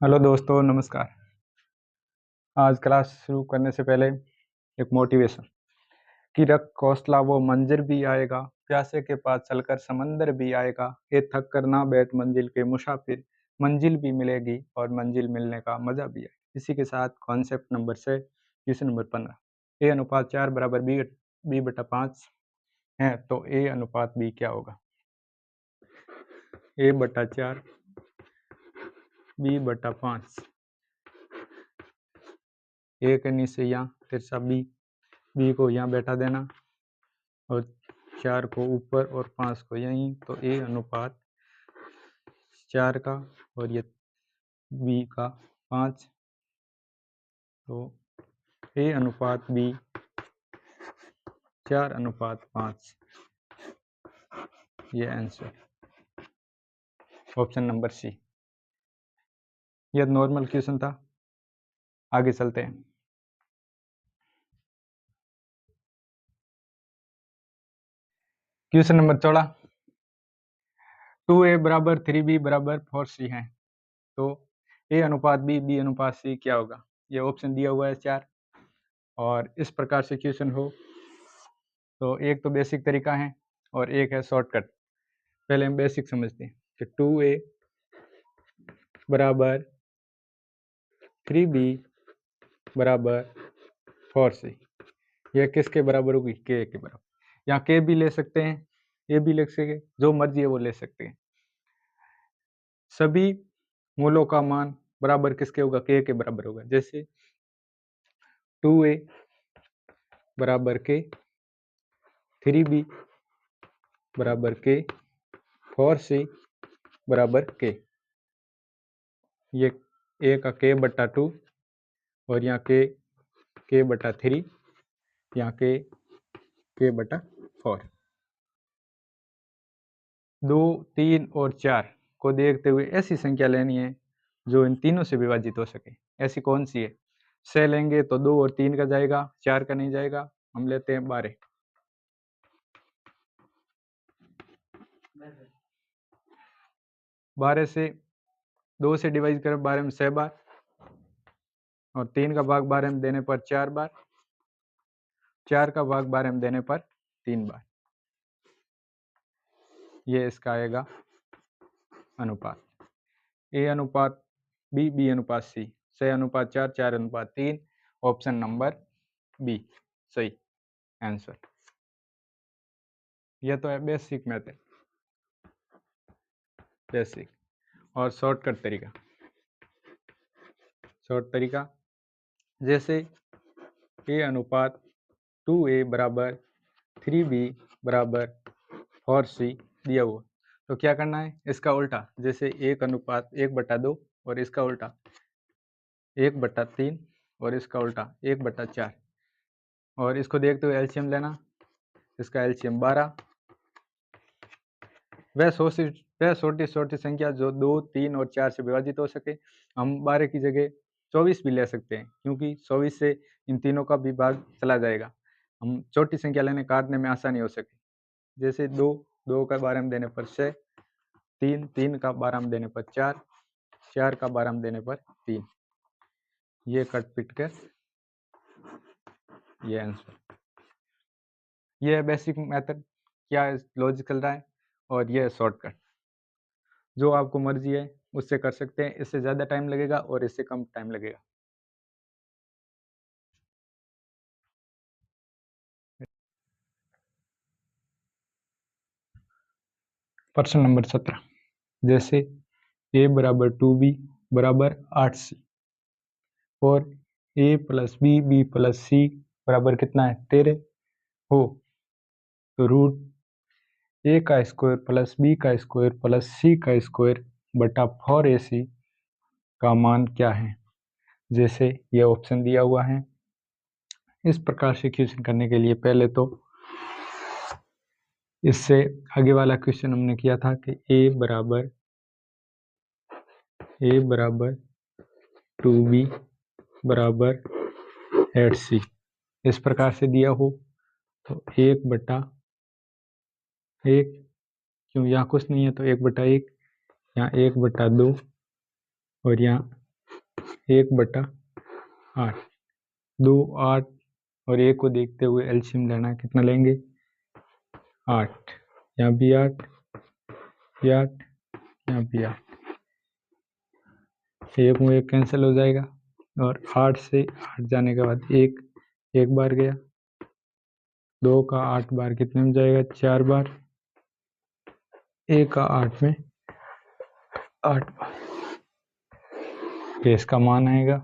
Hello दोस्तों, नमस्कार। आज क्लास शुरू करने से पहले एक मोटिवेशन कि रख कौसला वो मंजिल भी आएगा, प्यासे के पास चलकर समंदर भी आएगा, ये थक कर ना बैठ मंजिल के मुसाफिर, मंजिल भी मिलेगी और मंजिल मिलने का मजा भी आएगा। इसी के साथ concept number 6 question number 15 A/4 बराबर B/5 है तो A/B क्या होगा? A/4 B/5 A के नीचे यहाँ तिरछा बी को यहाँ बैठा देना और 4 को ऊपर और 5 को यहीं, तो A/4 का और ये B का 5, तो A/B 4/5, ये आंसर ऑप्शन नंबर सी। यह नॉर्मल क्वेश्चन था। आगे चलते हैं। क्वेश्चन नंबर 14 2A बराबर 3B बराबर 4C है तो A/B B/C क्या होगा? ये ऑप्शन दिया हुआ है 4 और इस प्रकार से क्वेश्चन हो तो एक तो बेसिक तरीका है और एक है शॉर्टकट। पहले हम बेसिक समझते हैं कि 2A बराबर 3B बराबर 4C, यह किसके बराबर होगी? K के बराबर। यहाँ K भी ले सकते हैं, ये भी ले सकते हैं, जो मर्जी है वो ले सकते हैं। सभी मूलों का मान बराबर किसके होगा? K के बराबर होगा। जैसे 2A बराबर K, 3B बराबर K, 4C बराबर K। ये A का K/2 और यहाँ K/3, यहाँ K/4। 2, 3 और 4 को देखते हुए ऐसी संख्या लेनी है जो इन तीनों से विभाजित हो सके। ऐसी कौन सी है? 6 लेंगे तो 2 और 3 का जाएगा, 4 का नहीं जाएगा। हम लेते हैं 12। 12 से 2 से डिवाइड कर 12 में 6 बार और 3 का भाग 12 में देने पर 4 बार, 4 का भाग 12 में देने पर 3 बार। ये इसका आएगा अनुपात। A/B B/C 6/4 4/3, option number B सही आंसर। यह तो है बेसिक मेथड, बेसिक। और शॉर्टकट तरीका, शॉर्ट तरीका जैसे A/2A बराबर 3B बराबर 4C दिया हुआ तो क्या करना है? इसका उल्टा, जैसे 1:1/2 और इसका उल्टा 1/3 और इसका उल्टा 1/4 और इसको देखते हुए एलसीएम लेना। इसका एलसीएम 12। वह छोटी संख्या जो 2, 3 और 4 से विभाजित हो सके। हम 12 की जगह 24 भी ले सकते हैं क्योंकि 24 से इन तीनों का भी भाग चला जाएगा। हम छोटी संख्या लेने काटने में आसानी हो सके। जैसे 2 का 12 में देने पर 6, 3 का 12 में देने पर 4, 4 का 12 में देने पर 3। ये कट पिट कर ये आंसर। ये बेसिक मेथड, क्या लॉजिक चल रहा है, और ये शॉर्टकट। जो आपको मर्जी है उससे कर सकते हैं। इससे ज़्यादा टाइम लगेगा और इससे कम टाइम लगेगा। प्रश्न नंबर 17 जैसे A/2B बराबर 8C और A+B B+C बराबर कितना है? 13 हो तो रूट A का स्क्वायर प्लस B का स्क्वायर प्लस C का स्क्वायर बटा 4AC का मान क्या है? जैसे ये ऑप्शन दिया हुआ है। इस प्रकार से क्वेश्चन करने के लिए पहले तो इससे आगे वाला क्वेश्चन हमने किया था कि A बराबर 2B बराबर 8C इस प्रकार से दिया हो तो 1/1, क्यों यहाँ कुछ नहीं है तो 1/1, यहाँ 1/2 और यहाँ 1/8, 2 8 और 1 को देखते हुए एलसीएम लेना है, कितना लेंगे 8, यहाँ भी 8, यहाँ भी 8, 1 में 1 कैंसिल हो जाएगा और 8 से 8 जाने के बाद 1 बार गया, 2 का 8 बार कितने में जाएगा 4 बार, 1 का 8 में 8 बार, ये इसका मान आएगा।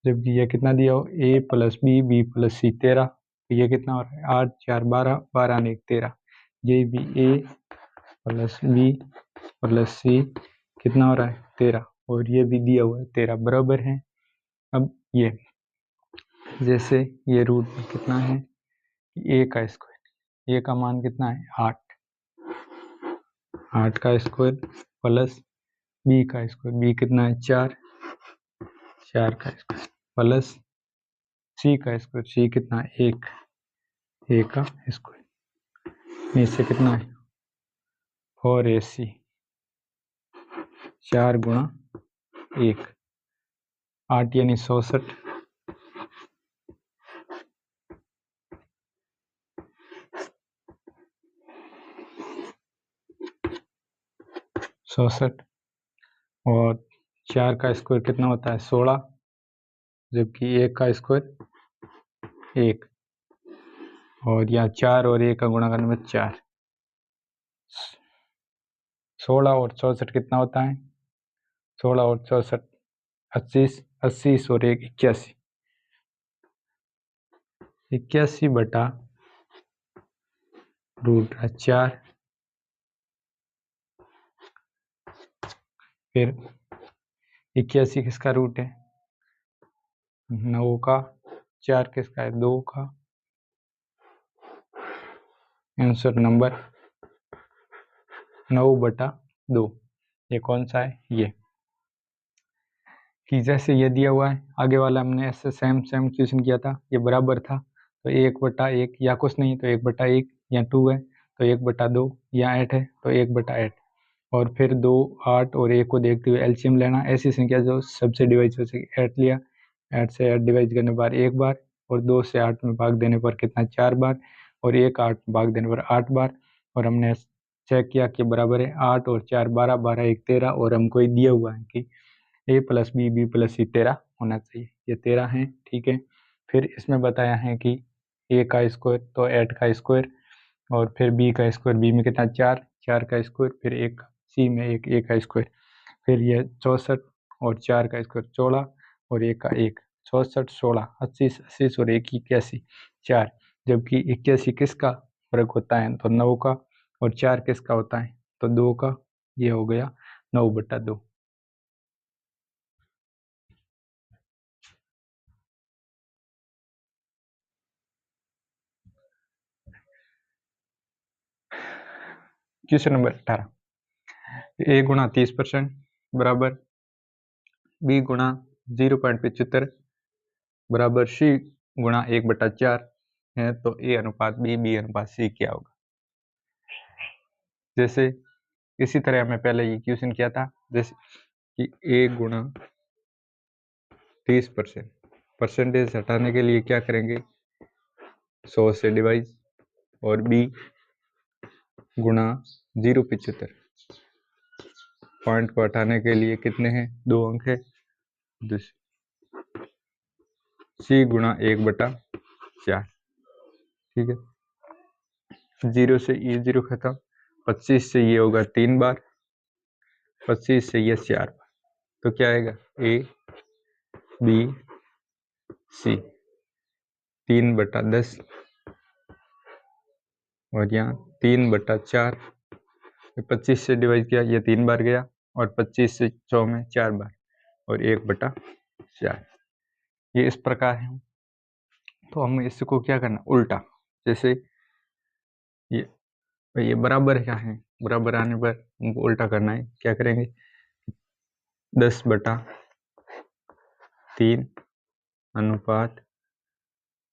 जबकि यह कितना दिया हो a + b b + c 13, तो ये कितना हो रहा है 8 4 12, 12 ने 1 13, ये भी a + b + c कितना हो रहा है 13, और ये भी दिया हुआ है 13 बराबर है। अब ये जैसे ये रूट में कितना है a का स्क्वायर, a का मान कितना है 8 का स्क्वायर प्लस b का स्क्वायर, b कितना है 4 का स्क्वायर प्लस c का स्क्वायर, c कितना है 1 का स्क्वायर, नीचे कितना है 4ac 4 गुणा 1, 8 यानी 66, 66 और 4 का स्क्वायर कितना होता है 16, जबकि 1 का स्क्वायर 1, और यहाँ 4 और 1 का गुणा करने में 4, 16 और 64 कितना होता है 16 और 64 25, 80 और 1 81, 81 बटा √4, फिर 81 किसका रूट है 9 का, 4 किसका है 2 का, आंसर नंबर 9/2, ये कौन सा है ये। कि जैसे ये दिया हुआ है, आगे वाला हमने ऐसे सेम क्वेश्चन किया था, ये बराबर था तो 1/1 या कुछ नहीं तो 1/1, या 2 है तो 1/2, या 8 है तो 1/8, और फिर 2 8 और 1 को देखते हुए एलसीएम लेना, ऐसी संख्या जो सबसे डिवाइड हो सके 8 लिया, 8 से 8 डिवाइड करने पर 1 बार, और 2 से 8 में भाग देने पर कितना 4 बार, और 1 8 भाग देने पर 8 बार, और हमने चेक किया कि बराबर है 8 और 4 12, 12 1 13, और हमको ये दिया हुआ है कि a + b b + c 13 होना चाहिए, ये 13 है, ठीक है। फिर इसमें बताया है कि a का स्क्वायर तो 8 का स्क्वायर, और फिर b का स्क्वायर, b में कितना 4, 4 का स्क्वायर, फिर 1 c में 1, a का स्क्वायर, फिर ये 64 और 4 का स्क्वायर 16 और 1 का 1, 64 16 80 80 और 1 81 4, जबकि 81 किसका वर्ग होता है तो 9 का, और 4 किसका होता है तो 2 का, ये हो गया 9/2। क्वेश्चन नंबर 18, a गुणा 30% बराबर b गुणा 0.75 बराबर c गुणा 1/4 है, तो a अनुपात b अनुपात c क्या होगा। जैसे इसी तरह हमें पहले ये क्वेश्चन किया था, जैसे कि a गुणा 30%, परसेंटेज हटाने के लिए क्या करेंगे 100 से डिवाइड, और b गुणा 0.75, पॉइंट को हटाने के लिए कितने हैं 2 अंक है, c गुणा 1/4, ठीक है। 0 से ये 0 खत्म, 25 से ये होगा 3 बार, 25 से ये 4 बार, तो क्या आएगा a b c 3/10, और यहाँ 3/4, 25 से डिवाइड किया ये 3 बार गया, और 25 से 100 में 4 बार, और 1/4, ये इस प्रकार है। तो हमें इसको क्या करना उल्टा, जैसे ये बराबर क्या है, बराबर आने पर हमको उल्टा करना है, क्या करेंगे 10/3 अनुपात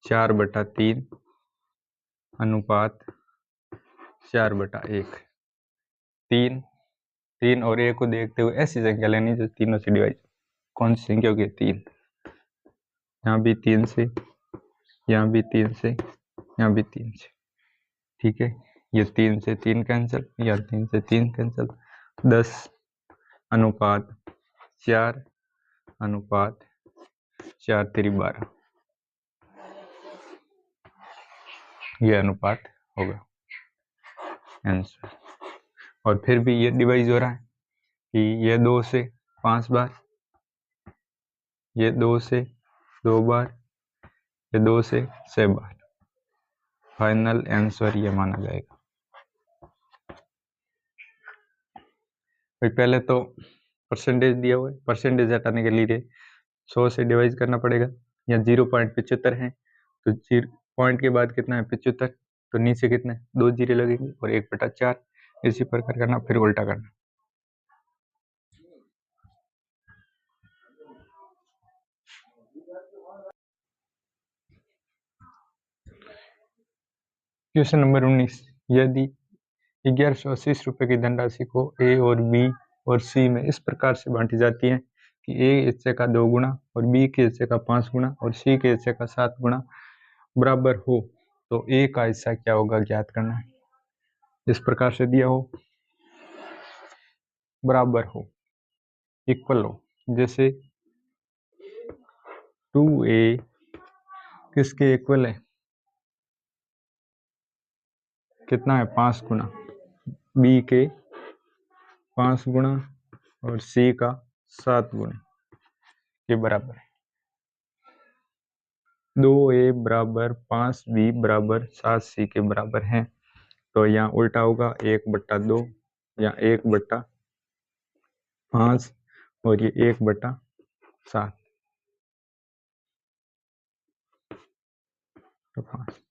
4/3 अनुपात 4/1, 3 और 1 को देखते हुए ऐसी संख्या लेनी जो तीनों से डिवाइड, कौन सी संख्या होगी? 3। यहाँ भी 3 से, यहाँ भी 3 से, यहाँ भी 3 से। ठीक है, ये 3 से 3 कैंसिल, या 3 से 3 कैंसिल। 10:4 अनुपात 4 3 12, ये अनुपात होगा आंसर। और फिर भी ये डिवाइज हो रहा है कि ये 2 से 5 बार, ये 2 से 2 बार, ये 2 से 6 बार। फाइनल आंसर ये माना जाएगा। भाई पहले तो परसेंटेज दिया हुआ है, परसेंटेज हटाने के लिए 100 से डिवाइड करना पड़ेगा। या 0.75 है तो 0 पॉइंट के बाद कितना है? 75। तो नीचे कितना है? 2 जीरो लगेंगे और 1/4। इसी प्रकार करना, फिर उल्टा करना। क्वेश्चन नंबर 19, यदि 1180 रुपये की धनराशि को ए और बी और सी में इस प्रकार से बांटी जाती है कि ए हिस्से का 2 गुना और बी के हिस्से का 5 गुना और सी के हिस्से का 7 गुना बराबर हो, तो ए का हिस्सा क्या होगा ज्ञात करना है। इस प्रकार से दिया हो, बराबर हो, इक्वल हो, जैसे 2a किसके इक्वल है? कितना है? 5 गुना, बी के 5 गुना और सी का 7 गुना के बराबर है। 2a बराबर 5b बराबर 7c के बराबर है। तो यहाँ उल्टा होगा, 1/2 या 1/5 और ये 1/7। तो 5,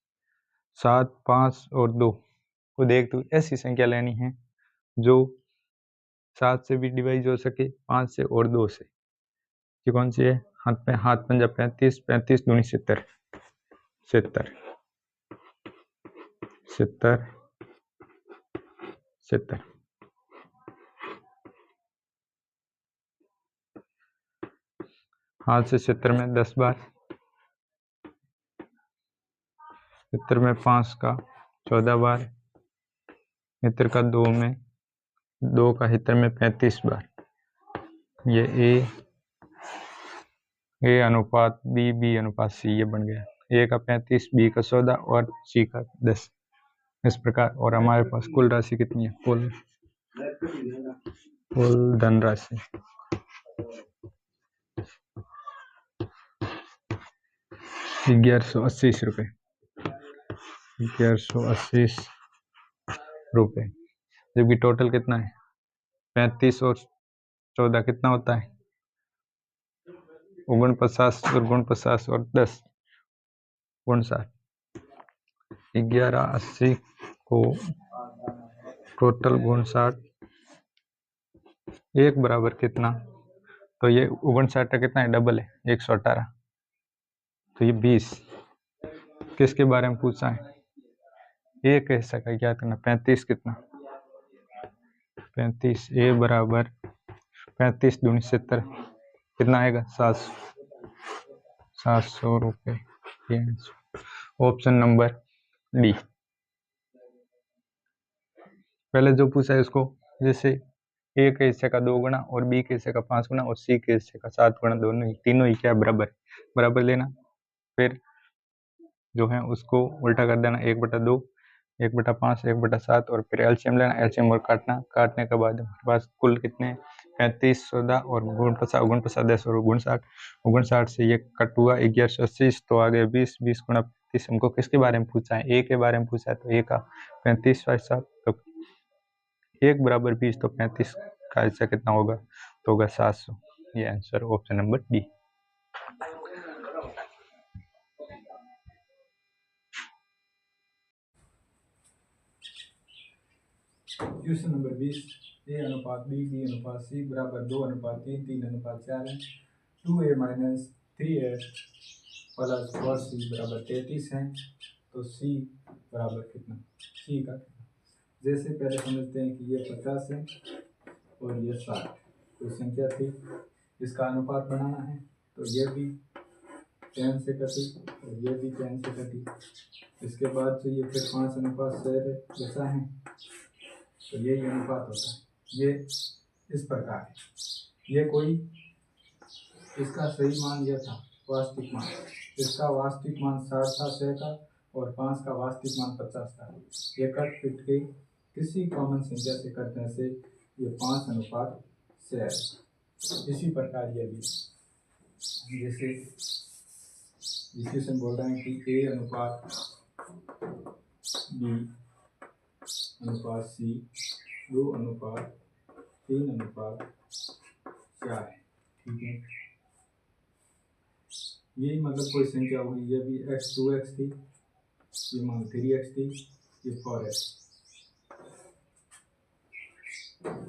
7, 5 और 2 को देख, तो ऐसी संख्या लेनी है जो 7 से भी डिवाइड हो सके, 5 से और 2 से। ये कौन सी है? हाथ पंजा 35, 35 दूनी 70, 70, 70, 70। हाथ से 70 में 10 बार, 70 में 5 का 14 बार, हितर का 2 में 2 का हितर में 35 बार। ये ए अनुपात बी अनुपात सी ये बन गया। ए का 35, बी का 14 और सी का 10, इस प्रकार। और हमारे पास कुल राशि कितनी है? कुल धनराशि 1180 रुपये, 1180 रुपये। जबकि टोटल कितना है? 35 और 14 कितना होता है? 49 और 49 और 10 59। 1180 को टोटल 59 एक बराबर कितना? तो ये 59 का कितना है? डबल है, 118। तो ये 20 किसके बारे में पूछा है? एक हिस्सा का क्या करना? 35 कितना? 35 ए बराबर 35 दूनी 70 कितना आएगा? 700 रुपये। Option number D. पहले जो पूछा है इसको, जैसे ए के हिस्से का 2 गुना और बी के हिस्से का 5 गुना और सी के हिस्से का 7 गुना, दोनों ही तीनों ही क्या बराबर बराबर लेना। फिर जो है उसको उल्टा कर देना, 1/2, 1/5, 1/7 और फिर एलसीएम लेना, एलसीएम और काटने के बाद हमारे पास कुल कितने? 35, 14 और 49, 10 और 59 से ये कट हुआ 1180। तो आगे 20, 20 गुणा 35। हमको किसके बारे में पूछा है? ए के बारे में पूछा है। तो ए का 35 और 7, तो 1 बराबर 20, तो 35 का हिस्सा कितना होगा? तो होगा 700। ये answer option number D. Question number 20, ए अनुपात बी अनुपात सी बराबर 2:3, 3:4 है। 2a minus 3a plus 4c बराबर 33 है। तो सी बराबर कितना? सी का जैसे पहले समझते हैं कि ये 50 है और ये 60 कोई संख्या थी, इसका अनुपात बनाना है तो ये भी tan से कटी और ये भी tan से कटी। इसके बाद से ये फिर 5:6 जैसा है तो यही अनुपात होता है। ये इस प्रकार है। ये कोई इसका सही मान यह था वास्तविक मान, इसका वास्तविक मान 60 था 100 का और 5 का वास्तविक मान 50 था। ये कट पिट के किसी कॉमन संख्या से कटने से ये 5:6 है। इसी प्रकार ये भी जैसे इक्वेशन बोल रहे हैं कि A अनुपात B अनुपात C 2:3:4 है। ठीक है, यही मतलब कोई संख्या हुई, ये भी x 2x थी, ये मान 3x थी, ये 4x।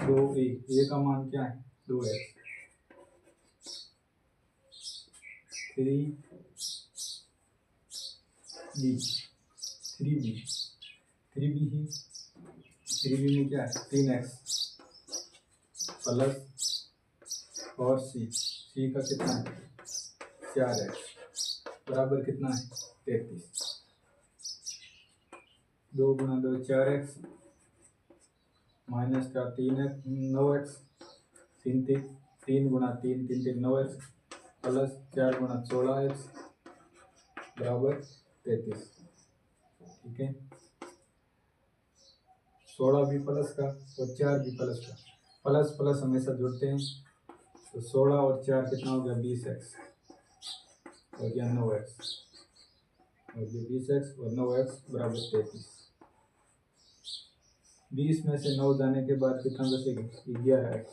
2a का मान क्या है 2x, 3b 3b में क्या है 3x प्लस और c का कितना है 4x बराबर कितना है 33। 2 × 2 4x माइनस का 3x 9x 3 × 3 9x plus 4 × 16x बराबर 33। ठीक है, 16 भी प्लस का और 4 भी प्लस का, प्लस प्लस हमेशा जुड़ते हैं तो 16 और 4 कितना हो गया 20x और यह 9x और ये 20x और 9x बराबर 33। 20 में से 9 जाने के बाद कितना बचेगा 11x,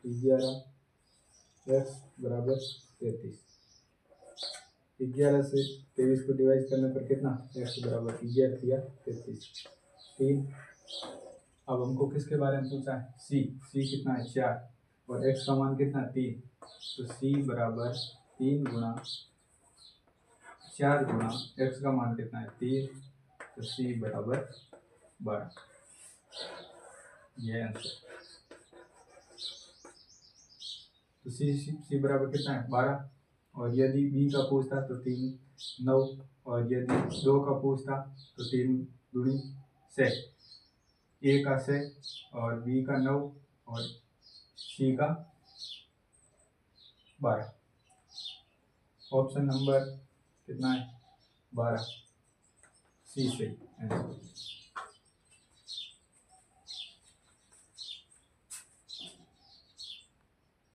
11x बराबर 33। 11 से 23 को डिवाइड करने पर कितना x बराबर 11 या 33। 3। अब हमको किसके बारे में पूछा है c कितना है 4 और x का मान कितना 3, तो c बराबर 3 गुणा 4 गुणा x का मान कितना है 3, तो c बराबर 12। ये आंसर। तो c बराबर कितना है 12। और यदि b का पूछता तो 3 9 और यदि 2 का पूछता तो 3 दूनी 6, a का 6 और b का 9 और c का 12। ऑप्शन नंबर कितना है 12 सी सही आंसर।